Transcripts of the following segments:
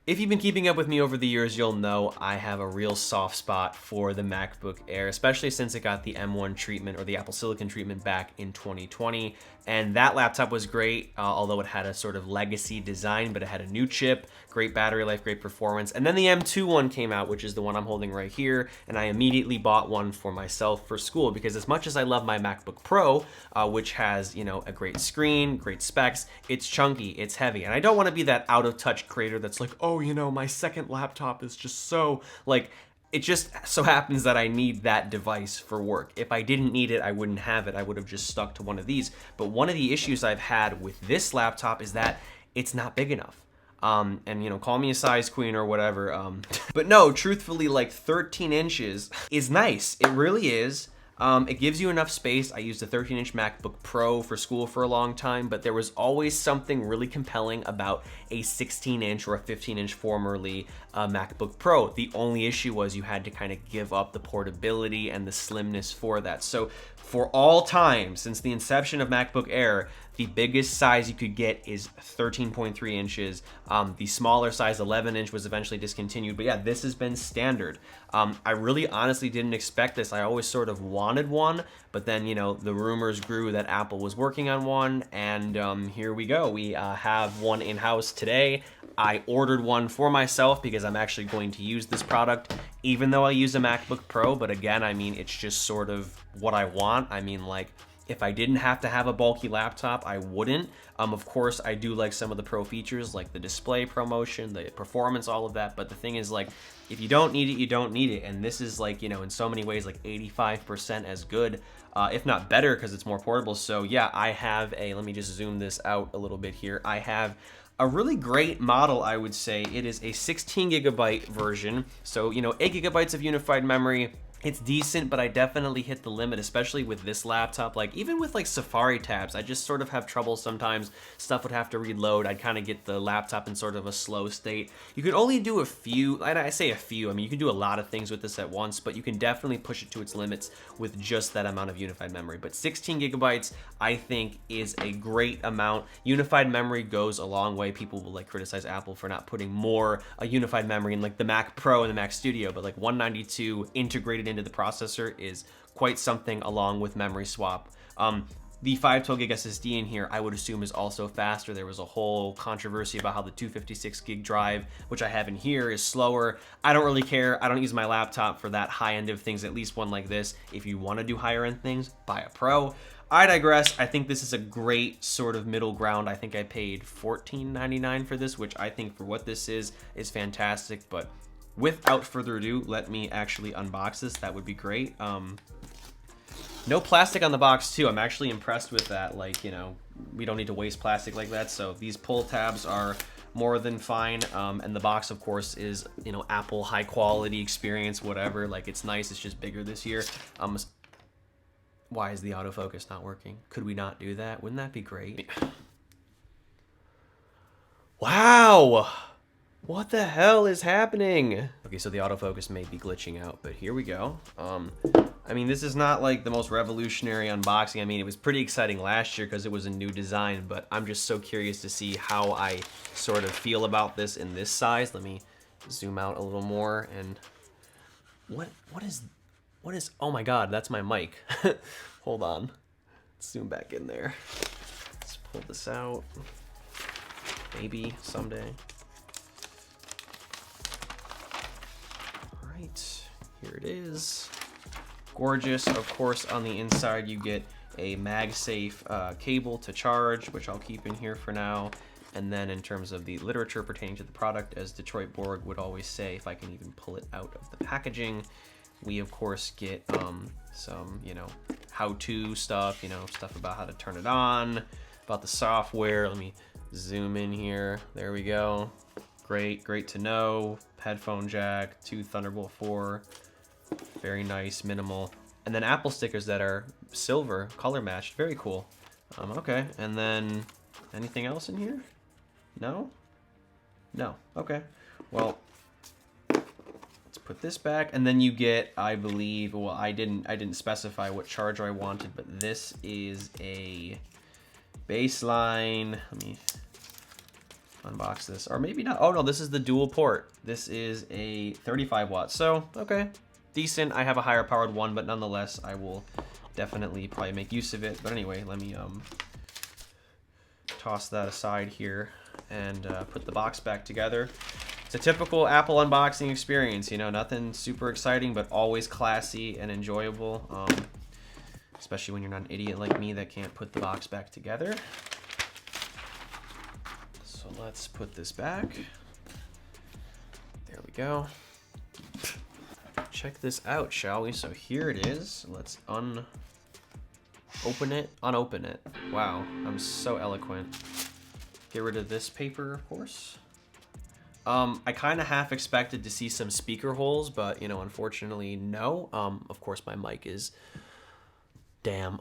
If you've been keeping up with me over the years, you'll know I have a real soft spot for the MacBook Air, especially since it got the M1 treatment or the Apple Silicon treatment back in 2020. And that laptop was great, although it had a sort of legacy design, but it had a new chip, great battery life, great performance. And then the M2 one came out, which is the one I'm holding right here, and I immediately bought one for myself for school because as much as I love my MacBook Pro, which has, you know, a great screen, great specs, it's chunky, it's heavy. And I don't want to be that out of touch creator that's like, oh, you know, my second laptop is just so, like, it just so happens that I need that device for work. If I didn't need it, I wouldn't have it. I would have just stuck to one of these. But one of the issues I've had with this laptop is that it's not big enough. And you know, call me a size queen or whatever. But no, truthfully, like 13 inches is nice. It really is. It gives you enough space. I used a 13-inch MacBook Pro for school for a long time, but there was always something really compelling about a 16-inch or a 15-inch formerly MacBook Pro. The only issue was you had to kind of give up the portability and the slimness for that. So for all time, since the inception of MacBook Air, the biggest size you could get is 13.3 inches. The smaller size, 11-inch, was eventually discontinued. But yeah, this has been standard. I really honestly didn't expect this. I always sort of wanted one, but then, you know, the rumors grew that Apple was working on one, and here we go. We have one in-house today. I ordered one for myself because I'm actually going to use this product, even though I use a MacBook Pro. But again, I mean, it's just sort of what I want. I mean, like, if I didn't have to have a bulky laptop, I wouldn't. Of course, I do like some of the pro features, like the display promotion, the performance, all of that. But the thing is, like, if you don't need it, you don't need it. And this is, like, you know, in so many ways, like 85% as good, if not better, because it's more portable. So yeah, I have a, let me just zoom this out a little bit here. I have a really great model, I would say. It is a 16 gigabyte version. So, you know, 8 gigabytes of unified memory. It's decent, but I definitely hit the limit, especially with this laptop. Like, even with like Safari tabs, I just sort of have trouble sometimes. Stuff would have to reload. I'd kind of get the laptop in sort of a slow state. You can only do a few, I say a few, I mean, you can do a lot of things with this at once, but you can definitely push it to its limits with just that amount of unified memory. But 16 gigabytes, I think, is a great amount. Unified memory goes a long way. People will like criticize Apple for not putting more unified memory in like the Mac Pro and the Mac Studio, but like 192 integrated into the processor is quite something, along with memory swap. The 512 gig SSD in here, I would assume, is also faster. There was a whole controversy about how the 256 gig drive, which I have in here, is slower. I don't really care. I don't use my laptop for that high end of things, at least one like this. If you want to do higher end things, buy a Pro. I digress. I think this is a great sort of middle ground. I think I paid $14.99 for this, which I think for what this is fantastic. But without further ado, let me actually unbox this. That would be great. No plastic on the box too. I'm actually impressed with that. Like, you know, we don't need to waste plastic like that. So these pull tabs are more than fine. And the box, of course, is, you know, Apple high quality experience, whatever. Like, it's nice. It's just bigger this year. Why is the autofocus not working? Could we not do that? Wouldn't that be great? Wow. What the hell is happening? Okay, so the autofocus may be glitching out, but here we go. I mean, this is not like the most revolutionary unboxing. I mean, it was pretty exciting last year because it was a new design, but I'm just so curious to see how I sort of feel about this in this size. Let me zoom out a little more. And what is, oh my God, that's my mic. Hold on, let's zoom back in there. Let's pull this out, maybe someday. Here it is. Gorgeous. Of course, on the inside you get a MagSafe cable to charge, which I'll keep in here for now. And then in terms of the literature pertaining to the product, as Detroit Borg would always say, if I can even pull it out of the packaging, we of course get some, you know, how-to stuff, you know, stuff about how to turn it on, about the software. Let me zoom in here. There we go. Great to know. Headphone jack, 2 Thunderbolt 4. Very nice, minimal. And then Apple stickers that are silver, color matched. Very cool. Okay, and then anything else in here? No? No. Okay. Well, let's put this back, and then you get, I believe, well, I didn't specify what charger I wanted, but this is a baseline. Let me unbox this. Or maybe not. Oh no, this is the dual port. This is a 35 watts. So, okay, decent. I have a higher powered one, but nonetheless, I will definitely probably make use of it. But anyway, let me toss that aside here and put the box back together. It's a typical Apple unboxing experience, you know, nothing super exciting, but always classy and enjoyable, especially when you're not an idiot like me that can't put the box back together. So let's put this back. There we go. Check this out, shall we? So here it is. Let's unopen it. Wow, I'm so eloquent. Get rid of this paper, of course. I kind of half expected to see some speaker holes, but, you know, unfortunately, no. Of course, my mic is... Damn.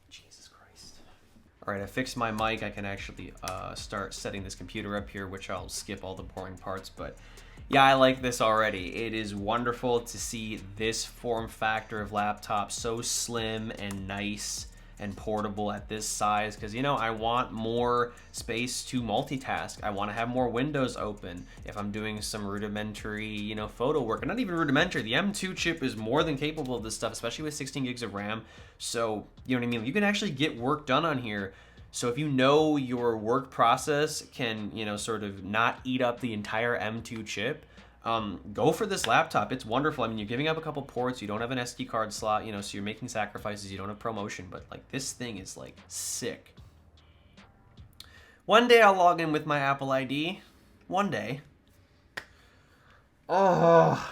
Jesus Christ. All right, I fixed my mic. I can actually start setting this computer up here, which I'll skip all the boring parts, but... Yeah, I like this already. It is wonderful to see this form factor of laptop so slim and nice and portable at this size, because, you know, I want more space to multitask. I want to have more windows open if I'm doing some rudimentary, you know, photo work. And not even rudimentary. The M2 chip is more than capable of this stuff, especially with 16 gigs of RAM. So, you know what I mean? You can actually get work done on here. So if you know your work process can, you know, sort of not eat up the entire M2 chip, go for this laptop. It's wonderful. I mean, you're giving up a couple ports. You don't have an SD card slot, you know, so you're making sacrifices. You don't have ProMotion, but like this thing is like sick. One day I'll log in with my Apple ID. One day. Oh.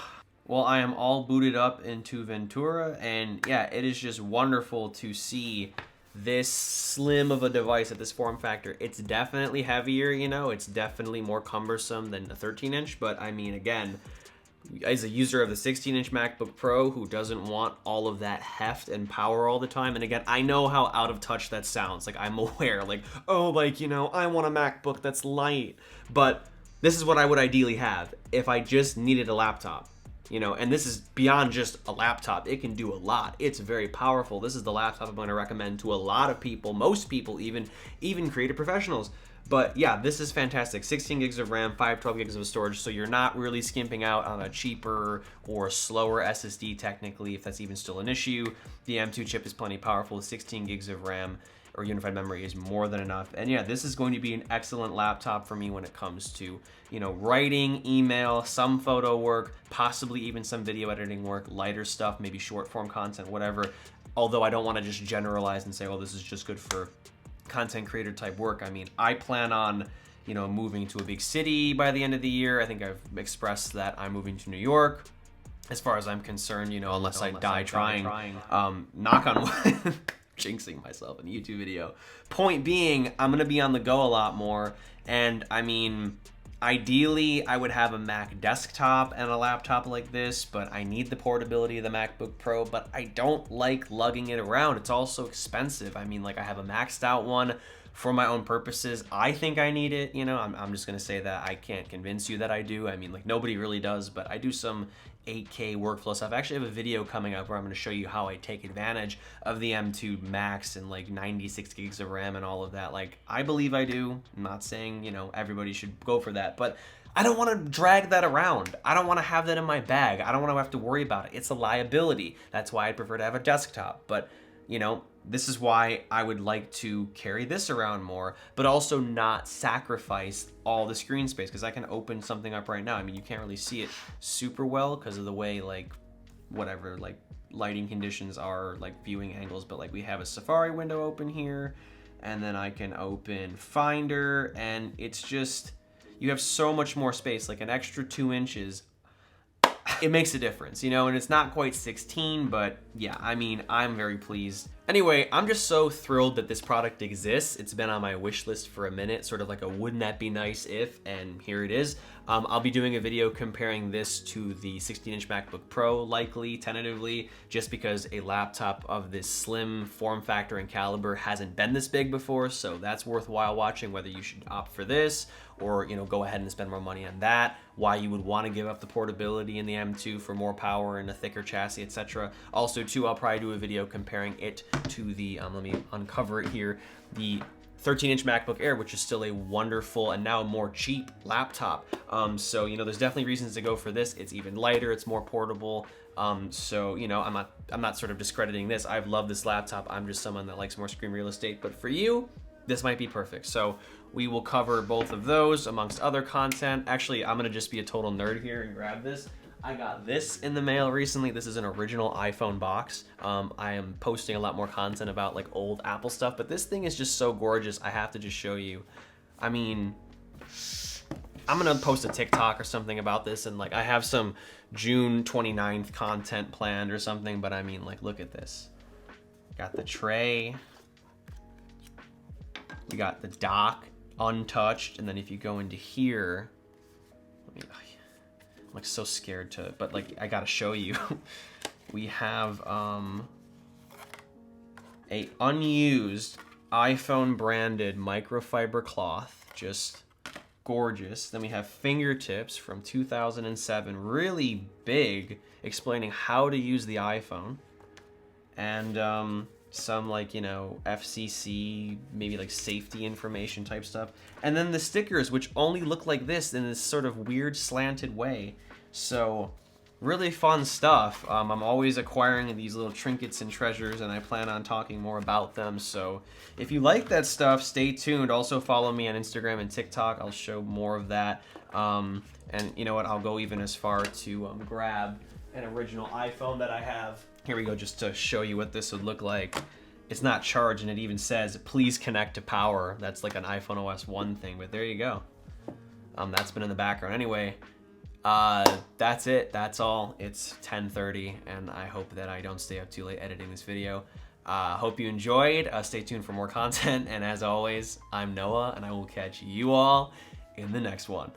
Well, I am all booted up into Ventura, and yeah, it is just wonderful to see this slim of a device at this form factor. It's definitely heavier, you know, it's definitely more cumbersome than a 13-inch, but I mean, again, as a user of the 16-inch MacBook Pro who doesn't want all of that heft and power all the time, and again, I know how out of touch that sounds. Like, I'm aware, like, oh, like, you know, I want a MacBook that's light, but this is what I would ideally have if I just needed a laptop. You know, and this is beyond just a laptop. It can do a lot. It's very powerful. This is the laptop I'm going to recommend to a lot of people, most people, even creative professionals. But yeah, this is fantastic. 16 gigs of RAM, 512 gigs of storage, so you're not really skimping out on a cheaper or slower SSD technically, if that's even still an issue. The M2 chip is plenty powerful. 16 gigs of RAM or unified memory is more than enough. And yeah, this is going to be an excellent laptop for me when it comes to, you know, writing, email, some photo work, possibly even some video editing work, lighter stuff, maybe short form content, whatever. Although I don't want to just generalize and say, oh, this is just good for content creator type work. I mean, I plan on, you know, moving to a big city by the end of the year. I think I've expressed that I'm moving to New York. As far as I'm concerned, you know, unless I die trying. Knock on wood. Jinxing myself in a YouTube video. Point being, I'm gonna be on the go a lot more, and I mean, ideally I would have a Mac desktop and a laptop like this, but I need the portability of the MacBook Pro, but I don't like lugging it around. It's also expensive. I mean, like, I have a maxed out one for my own purposes. I think I need it, you know. I'm just gonna say that. I can't convince you that I do. I mean, like, nobody really does, but I do some 8K workflow stuff. I actually have a video coming up where I'm going to show you how I take advantage of the M2 Max and like 96 gigs of RAM and all of that. Like, I believe I do. I'm not saying, you know, everybody should go for that, but I don't want to drag that around. I don't want to have that in my bag. I don't want to have to worry about it. It's a liability. That's why I prefer to have a desktop. But, you know, this is why I would like to carry this around more, but also not sacrifice all the screen space, because I can open something up right now. I mean, you can't really see it super well because of the way, like, whatever, like, lighting conditions are, like, viewing angles, but, like, we have a Safari window open here, and then I can open Finder, and it's just, you have so much more space, like an extra 2 inches. It makes a difference, you know, and it's not quite 16, but yeah, I mean, I'm very pleased. Anyway, I'm just so thrilled that this product exists. It's been on my wish list for a minute, sort of like a wouldn't that be nice if, and here it is. I'll be doing a video comparing this to the 16-inch MacBook Pro, likely, tentatively, just because a laptop of this slim form factor and caliber hasn't been this big before, so that's worthwhile watching, whether you should opt for this or, you know, go ahead and spend more money on that, why you would want to give up the portability in the M2 for more power and a thicker chassis, etc. Also, too, I'll probably do a video comparing it to the, let me uncover it here, the 13-inch MacBook Air, which is still a wonderful and now more cheap laptop. So, you know, there's definitely reasons to go for this. It's even lighter, it's more portable. So, you know, I'm not sort of discrediting this. I've loved this laptop. I'm just someone that likes more screen real estate, but for you, this might be perfect. So we will cover both of those amongst other content. Actually, I'm gonna just be a total nerd here and grab this. I got this in the mail recently. This is an original iPhone box. I am posting a lot more content about like old Apple stuff, but this thing is just so gorgeous. I have to just show you. I mean, I'm gonna post a TikTok or something about this, and like I have some June 29th content planned or something, but I mean, like, look at this. Got the tray. We got the dock untouched, and then if you go into here, I'm like so scared to, but like I gotta show you. We have a unused iPhone branded microfiber cloth, just gorgeous. Then we have fingertips from 2007, really big, explaining how to use the iPhone, and some like, you know, FCC, maybe like safety information type stuff. And then the stickers, which only look like this in this sort of weird slanted way. So really fun stuff. I'm always acquiring these little trinkets and treasures, and I plan on talking more about them. So if you like that stuff, stay tuned. Also follow me on Instagram and TikTok. I'll show more of that. And you know what, I'll go even as far to grab an original iPhone that I have. Here we go, just to show you what this would look like. It's not charged, and it even says, please connect to power. That's like an iPhone OS 1 thing, but there you go. That's been in the background. Anyway, that's it. That's all. It's 10:30, and I hope that I don't stay up too late editing this video. Hope you enjoyed. Stay tuned for more content, and as always, I'm Noah, and I will catch you all in the next one.